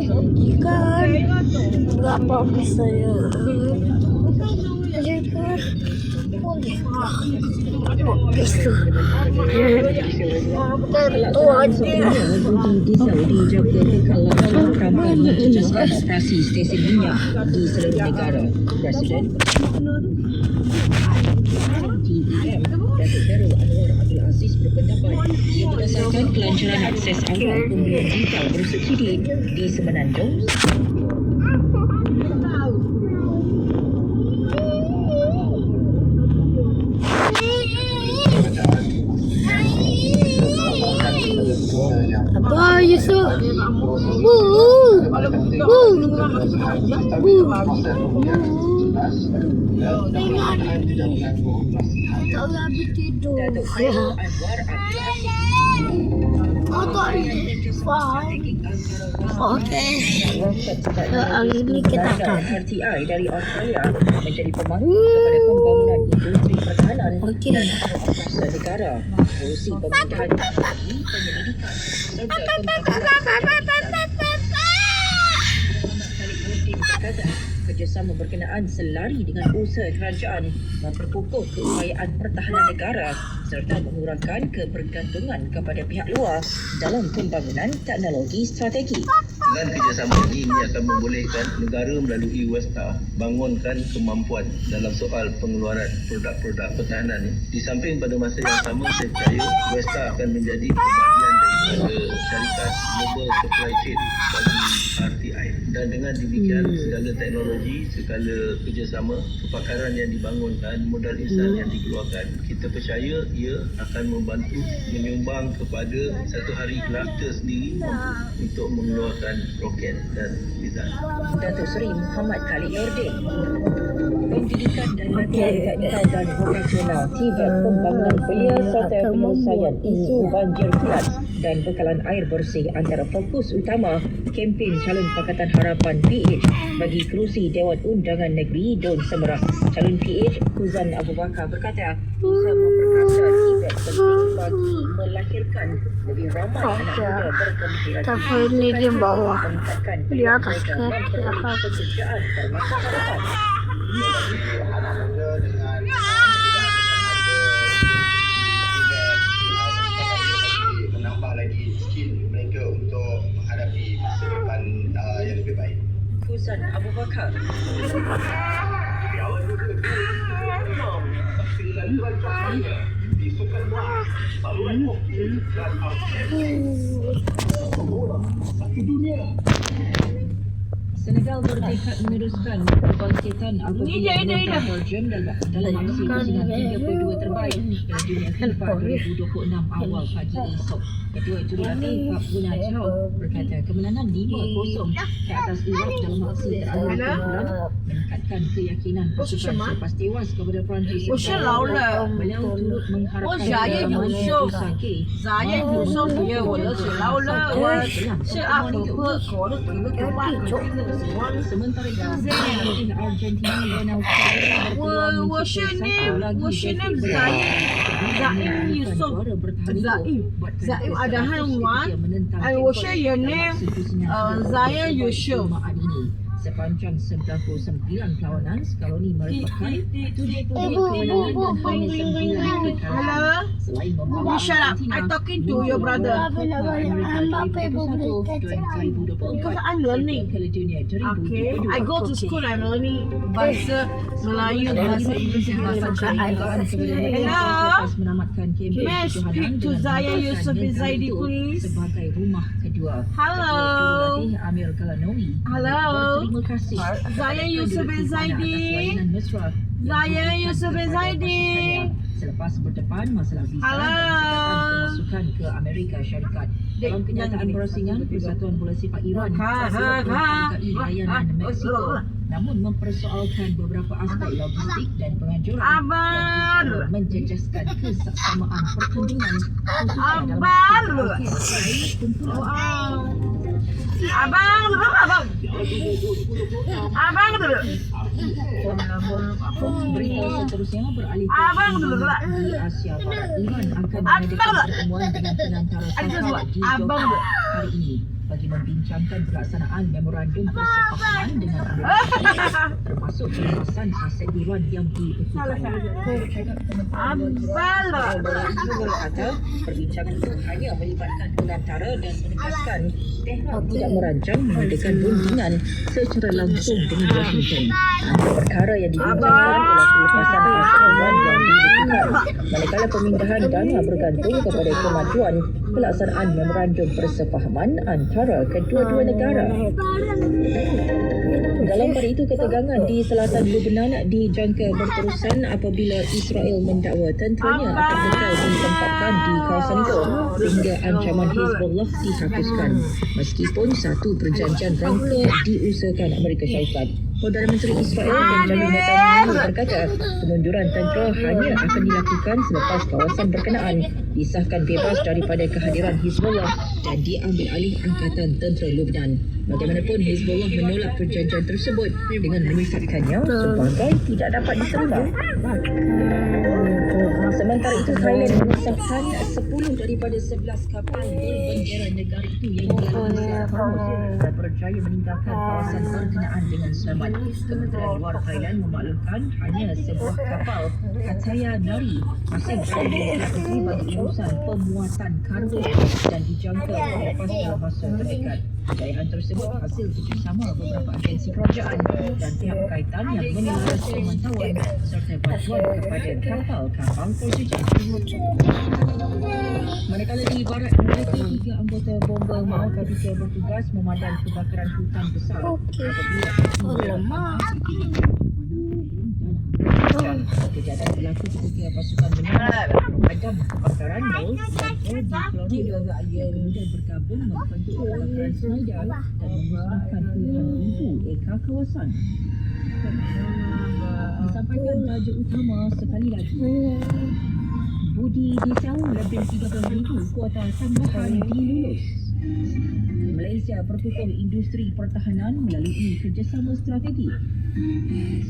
Ikan berapa saya tentu aja di Saudi juga kekalahan Trump menjejaskan operasi stesen minyak di seluruh negara. Presiden GEM Datuk Daru Anwar Abdul Aziz berpendapat ia berdasarkan kelancaran akses awal pembelian digital bersubsidi di Semenanjung. apa Yusuf tak habis tidur Datuk Daru Anwar Abdul Aziz okey hari ini kita akan RTI dari Australia menjadi pemangku kepada pembangunan industri pertahanan dan antarabangsa negara, urusi pemerintahan teknologi, penyelidikan serta pembangunan kerjasama berkenaan selari dengan usaha kerajaan memperkukuh keupayaan pertahanan negara serta mengurangkan kebergantungan kepada pihak luar dalam pembangunan teknologi strategi. Dengan kerjasama ini akan membolehkan negara melalui Westa bangunkan kemampuan dalam soal pengeluaran produk-produk pertahanan. Di samping pada masa yang sama saya percaya Westa akan menjadi bahagian daripada syarikat Global Supply Chain bagi RTI. Dan dengan demikian segala teknologi, segala kerjasama, kepakaran yang dibangunkan, modal insan yang dikeluarkan, kita percaya ia akan membantu menyumbang kepada satu hari kelak kita sendiri untuk mengeluarkan roket dan bizar. Datuk Seri Muhammad Khalid Nordin. Pendidikan dan latihan teknikal dan vokasional, TVET, pembangunan belia serta penyelesaian isu banjir kilat dan bekalan air bersih antara fokus utama kempen calon Pakatan Harapan PH bagi kerusi Dewan Undangan Negeri Don Semerang. Calon PH Kuzan Abu Bakar berkata usaha memperkasa TVET penting bagi melahirkan lebih ramai anak muda berkemahiran tapi ini di bawah meningkatkan di atas mereka memperoleh pekerjaan dan masa harapan. Anak muda dengan menambah lagi skill mereka untuk menghadapi masa depan yang lebih baik. Kuzan Abu Bakar. Senegal bertekad meneruskan kebangkitan apabila menentang Belgium dalam aksi pusingan 32 terbaik Piala Dunia FIFA 2026 awal pagi esok. Ketua Jurulatih Pak Guna Chow berkata kemenangan 5-0 ke atas Iraq dalam aksi terakhir keunggulan meningkatkan keyakinan pasukan selepas tewas kepada Perancis. Beliau turut mengharapkan pengalaman Yusaki 咱也不受别我的是老了，我是阿布克，我的哥哥爸爸， Sementara itu, Pelatih Argentina Lionel Scaloni我是那Zaim Yusuf Zaim ada Hanwan我是也那Zaim Yusuf Sepanjang 99 perlawanan, Scaloni merupakan 72 kemenangan dan hanya 9 kekalahan. Hello, Selain membawa you shut up. Argentina I'm talking to your brother. Because I'm learning. Okay, I go to school. I'm learning bahasa Melayu, bahasa Inggeris, dan bahasa Cina. Hello, may I speak to Zaya Yusuf Zaidi, please? Sebagai rumah kedua. Hello. Jurulatih Amir Galanowi. Hello. Terima kasih. Zaya Yusuf Zaidi. Zaya Yusuf Zaidi. Selepas berdepan masalah visa dan sekatan pemasukan ke Amerika Syarikat. Dalam kenyataan berasingan, Persatuan Bola Sepak Iran menghargai layanan Meksiko namun mempersoalkan beberapa aspek logistik dan penganjuran yang bisa menjejaskan kesaksamaan pertandingan khususnya dalam kumpulan. Berita seterusnya beralih ke di Asia Barat. Iran akan mengadakan pertemuan dengan penantara Qatar di Doha hari ini bagi membincangkan pelaksanaan memorandum persefahaman dengan Amerika termasuk pelepasan aset Iran yang dibekukan. Kata perbincangan itu hanya melibatkan pengantara dan menegaskan Tehran tidak merancang mengadakan rundingan secara langsung dengan Washington. Perkara yang dibincangkan ialah pelepasan aset Iran yang dibekukan, manakala pemindahan dana bergantung kepada kemajuan pelaksanaan memorandum persefahaman antara kedua-dua negara. Dalam pada itu, ketegangan di selatan Lebanon dijangka berterusan apabila Israel mendakwa tenteranya akan kekal ditempatkan di kawasan itu hingga ancaman Hezbollah dihapuskan, meskipun satu perjanjian rangka diusahakan Amerika Syarikat. Perdana Menteri Israel Benjamin Netanyahu berkata kemunduran tentera hanya akan dilakukan selepas kawasan berkenaan disahkan bebas daripada kehadiran Hezbollah dan diambil alih Angkatan Tentera Lebanon. Bagaimanapun, Hezbollah menolak perjanjian tersebut dengan menyifatkannya sebagai tidak dapat diterima. Sementara itu, Thailand mengesahkan 10 daripada 11 kapal berbendera negara itu yang berjaya meninggalkan kawasan berkenaan dengan selamat. Kementerian Luar Thailand memaklumkan hanya sebuah kapal Kataya Nari masih berada bagi urusan pemuatan kargo dan dijangka lepas dalam masa terdekat. Kejayaan tersebut hasil kerjasama beberapa agensi kerajaan dan pihak berkaitan yang menyelaras pemantauan serta bantuan kepada kapal-kapal terjejak. Manakala di barat Malaysia, 3 anggota bomba maut ketika bertugas memadam kebakaran hutan besar. Kejadian berlaku ketika pasukan benar memadam kebakaran mal dan Florida kemudian bergabung membentuk kebakaran Snyder dan memusnahkan puluhan ribu ekar kawasan. Disampaikan tajuk utama sekali lagi. Budi Desau lebih 30,000 kuota tambahan dilulus. Malaysia berkukuh industri pertahanan melalui kerjasama strategi.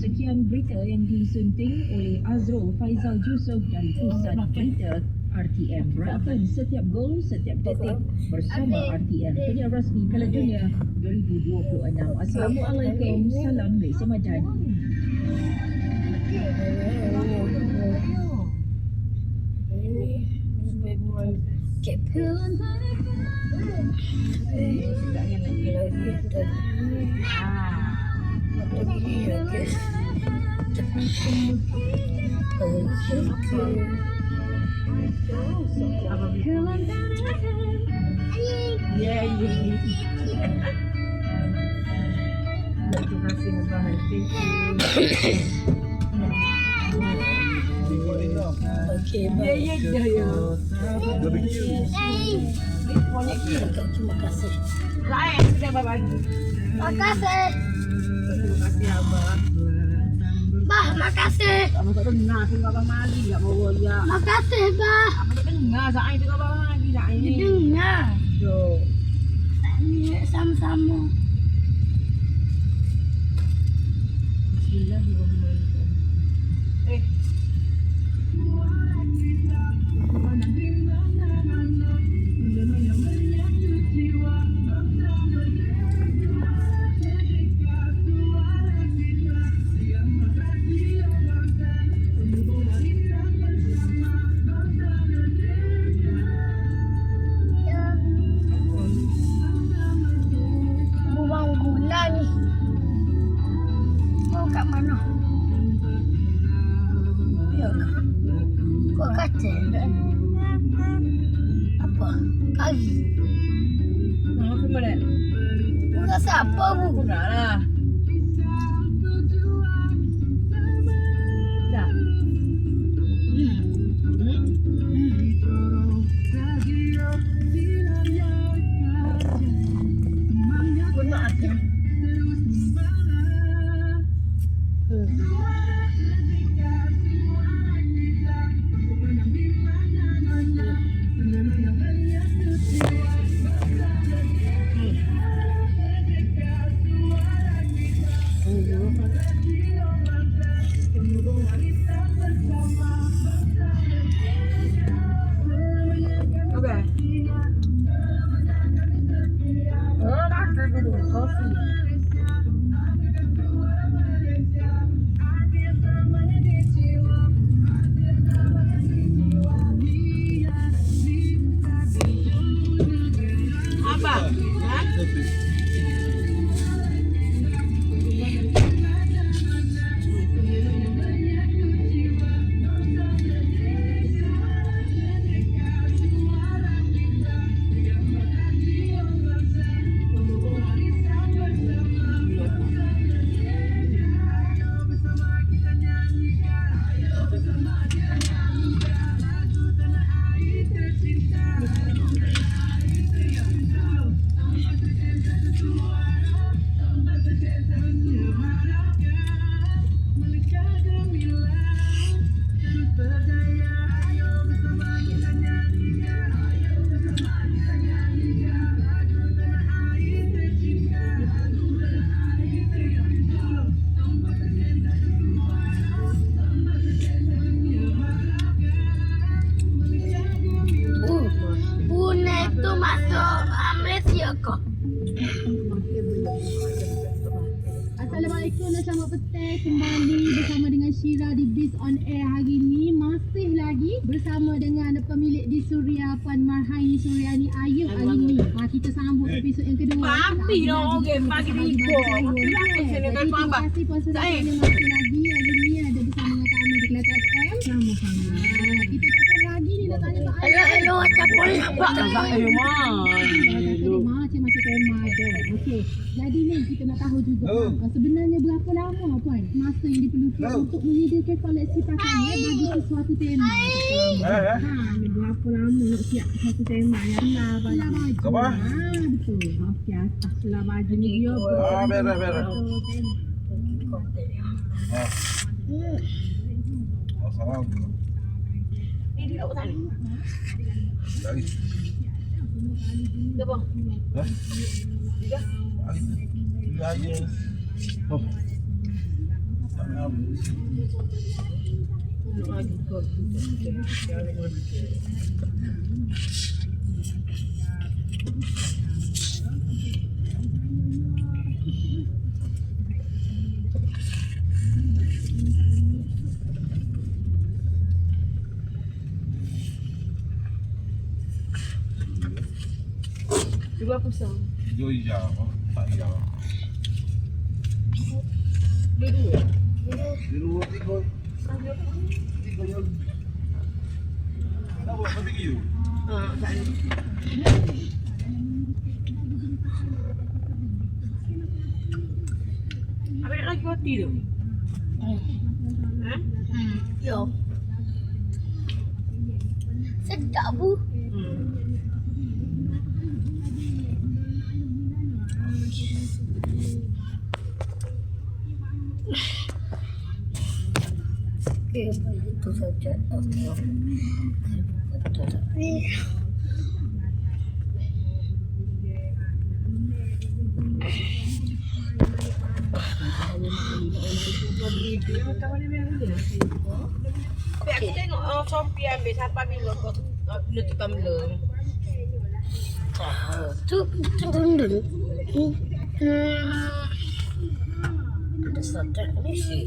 Sekian berita yang disunting oleh Azrul Faizal Yusof dari Pusat Berita RTM. Raihkan setiap gol, setiap detik bersama RTM, penyiar rasmi Piala Dunia 2026. Assalamualaikum, salam Malaysia Madani. Terima kasih. Lain sudah berbagi. Makasih. Terima kasih abang. Bah, makasih. Kamu tak dengar tengok abang lagi tak bawa dia. Makasih, Bah. Kamu tak dengar saat tengok abang lagi tak ini. Dengar. Yo. Ini sama-sama. Bismillahirrahmanirrahim. Buang gula ni. Kau kat mana? Ya, kau kata apa? Kali. Apa mana? Bukan siapa bu? Dah lah. Dah. Guna apa? Apa? Hah? Bune itu masuk Malaysia kok. Assalamualaikum dan selamat petang kembali bersama dengan Syira di Biz on Air hari ini. Masih lagi bersama dengan pemilik di Suria Puan Marhaini Suryani Ayub Alimi. Kita sambut episod yang kedua. Papi dong, okay, pagi minggu. Kenapa sini telefon Terima abang? kasih Puan Suryani masih lagi. Hari ini ada bersama dengan kami di Kelata FM. Sama-sama. Kita tak tahu lagi ni nak tanya Pak Ayub. Hello, capul nampak. Macam tema tu. Okey. Jadi ni kita nak tahu juga sebenarnya berapa lama Puan masa yang diperlukan untuk menyediakan koleksi pakaian bagi sesuatu tema. Berapa lama nak siap satu tema yang setelah baju. Apa? Betul. Okey, setelah baju ni dia Beres. Assalamualaikum. Lagi. Apa? Hah? Lagi. Oh. Dua pusat. Doi jam. Tak jam. Dua, tiga. Tiga jam. Dah buat barbecue. Tak ada. Apa nak lagi roti tu? Yo. Sedap bu. Itu saja. Aku tengok Shopee ambil siapa bila kau nutup tumbler. Tu dulu. Ada satu ni sih.